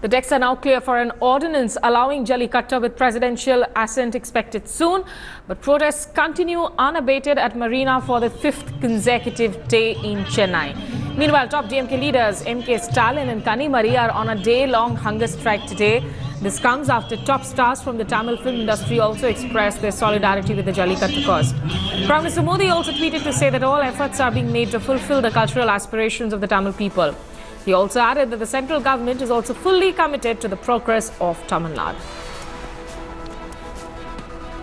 The decks are now clear for an ordinance allowing Jallikattu with presidential assent expected soon. But protests continue unabated at Marina for the 5th consecutive day in Chennai. Meanwhile, top DMK leaders M.K. Stalin and Kanimari are on a day-long hunger strike today. This comes after top stars from the Tamil film industry also expressed their solidarity with the Jallikattu cause. Prime Minister Modi also tweeted to say that all efforts are being made to fulfill the cultural aspirations of the Tamil people. He also added that the central government is also fully committed to the progress of Tamil Nadu.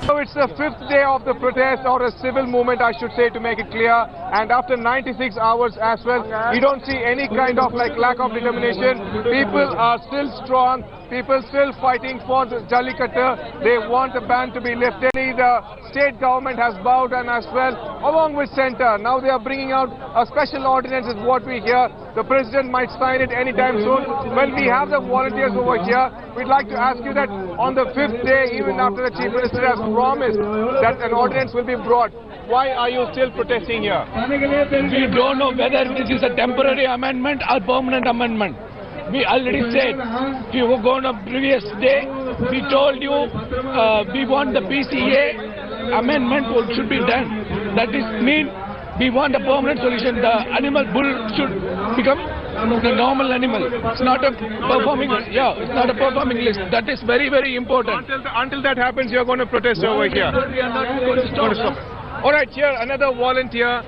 So it's the 5th day of the protest, or a civil movement I should say, to make it clear, and after 96 hours as well, we don't see any kind of lack of determination. People are still strong, people still fighting for the Jallikattu. They want the ban to be lifted. The state government has bowed down as well, along with centre. Now they are bringing out a special ordinance is what we hear. The president might sign it anytime soon. Well, we have the volunteers over here. We'd like to ask you that on the 5th day, even after the Chief Minister has promised that an ordinance will be brought, why are you still protesting here? We don't know whether this is a temporary amendment or permanent amendment. We already said, if you go on a previous day, we told you we want the PCA amendment should be done. That is mean we want a permanent solution. The animal bull should become the normal animal. It's not a performing, it's not a performing list. That is very, very important. Until that happens, you're going to protest over here. We are not going to stop. All right, here another volunteer.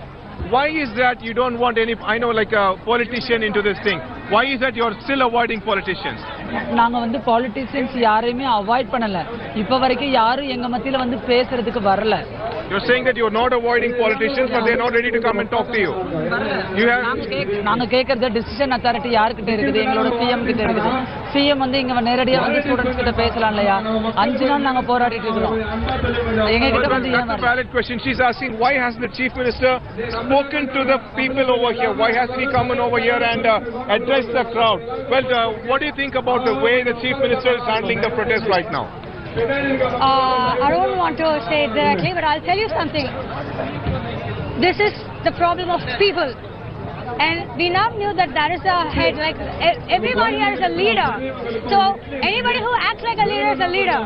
Why is that you don't want any, I know, like a politician into this thing? Why is that you're still avoiding politicians? நாங்க வந்து politicians யாரையுமே avoid பண்ணல. இப்ப வரைக்கும் யாரும் எங்க மத்தியில வந்து பேசுறதுக்கு வரல. You're saying that you're not avoiding politicians, but they're not ready to come and talk to you. நாங்க கேக்குறது டிசிஷன் அத்தாரிட்டி யார்கிட்ட இருக்குது? எங்களோட சிஎம் கிட்ட இருக்குது. சிஎம் வந்து இங்க நேரடியா வந்து ஸ்டூடண்ட்ஸ் கிட்ட பேசலாம் இல்லையா? 5 நாள் நாங்க போராடிட்டு இருக்கோம். எங்க கிட்ட வந்து That's a valid question. She's asking, why hasn't the Chief Minister spoken to the people over here? Why hasn't he come in over here and addressed the crowd? Well, what do you think about the way the Chief Minister is handling the protest right now? I don't want to say it directly, but I'll tell you something. This is the problem of people. And we now knew that there is a head, like everybody here is a leader. So anybody who acts like a leader is a leader.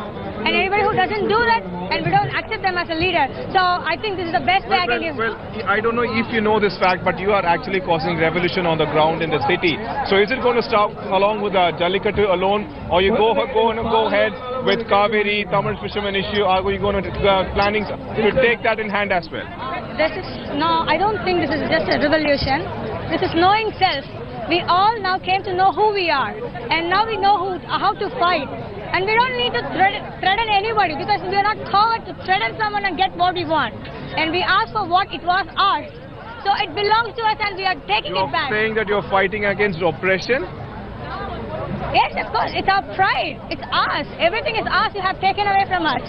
And anybody who doesn't do that, and we don't accept them as a leader. So I think this is the best way I can give. Well, I don't know if you know this fact, but you are actually causing revolution on the ground in the city. So is it going to stop along with the Jallikattu alone, or you go ahead with Kaveri, Tamil fisherman issue? Are you going to planning to take that in hand as well? I don't think this is just a revolution. This is knowing self. We all now came to know who we are, and now we know how to fight. And we don't need to threaten anybody, because we are not called to threaten someone and get what we want. And we ask for what it was ours. So it belongs to us and we are taking it back. You're saying that you're fighting against oppression? Yes, of course. It's our pride. It's ours. Everything is ours. You have taken away from us.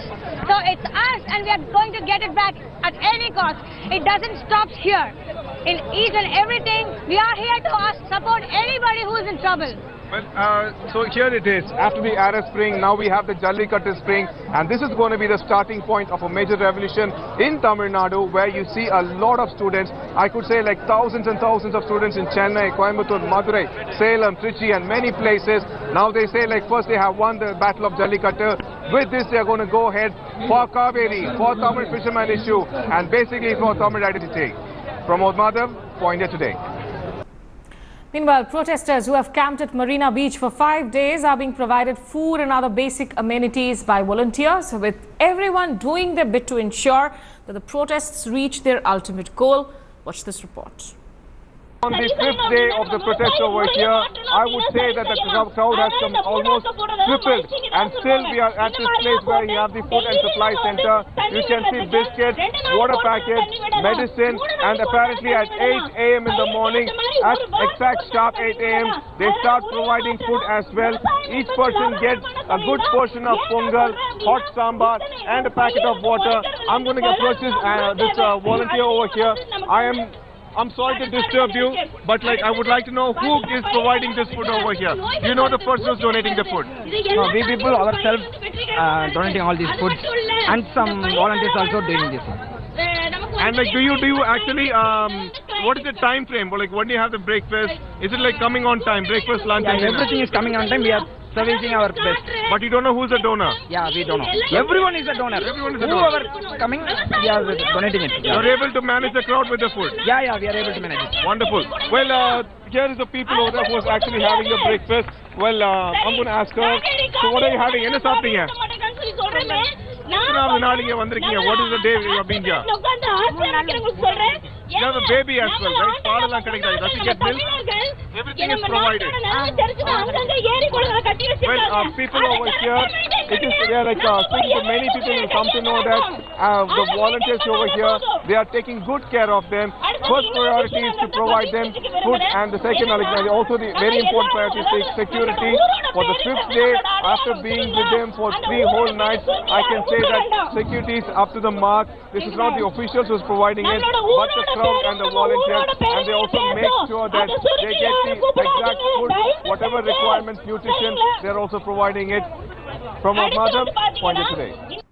So it's us and we are going to get it back at any cost. It doesn't stop here. In each and everything, we are here to support anybody who is in trouble. Well, so here it is. After the Arab Spring, now we have the Jallikattu Spring, and this is going to be the starting point of a major revolution in Tamil Nadu, where you see a lot of students. I could say like thousands and thousands of students in Chennai, Coimbatore, Madurai, Salem, Trichy, and many places. Now they say like first they have won the battle of Jallikattu. With this, they are going to go ahead for Kaveri, for Tamil fisherman issue, and basically for Tamil identity. Pramod Madhav, Point India Today. Meanwhile, protesters who have camped at Marina Beach for 5 days are being provided food and other basic amenities by volunteers, with everyone doing their bit to ensure that the protests reach their ultimate goal. Watch this report. On the 5th day of the protest over here, I would say that the crowd has come almost tripled, and still we are at this place where you have the food and supply center. You can see biscuits, water packets, medicine, and apparently at 8 a.m. in the morning, at exact sharp 8 a.m., they start providing food as well. Each person gets a good portion of pongal, hot sambar, and a packet of water. I'm going to approach this volunteer over here. I'm sorry to disturb you, but I would like to know who is providing this food over here. You know the person who's donating the food? No, we people ourselves donating all these foods, and some volunteers also doing this. And do you actually, what is the time frame? When do you have the breakfast? Is it coming on time, breakfast, lunch? Yeah, everything is coming on time. We are servicing our best. But you don't know who's the donor. Yeah, we don't know. Everyone is a donor. Everyone is a donor. Whoever coming, we are donating it. You're able to manage the crowd with the food. Yeah, we are able to manage it. Wonderful. Well, here is the people over there who is actually having a breakfast. Well, I'm going to ask her. So what are you having? என்ன சாப்பிட்டீங்க? எத்தனாவது நாள் இங்க வந்திருக்கீங்க? What is the day you have been here? You have a baby as well, right? பாலெல்லாம் கிடைக்குதா? Does he get milk? Everything is provided. Well, people over here, it is they are like many people will come to know that the volunteers over here, they are taking good care of them. First priority is to provide them food, and the second, also the very important priority is security. For the 5th day, after being with them for 3 whole nights, I can say that security is up to the mark. This is not the officials who is providing it, but the crowd and the volunteers, and they also make sure that they get the exact food, whatever requirements, nutrition, they are also providing it. From our mother, Pointed today.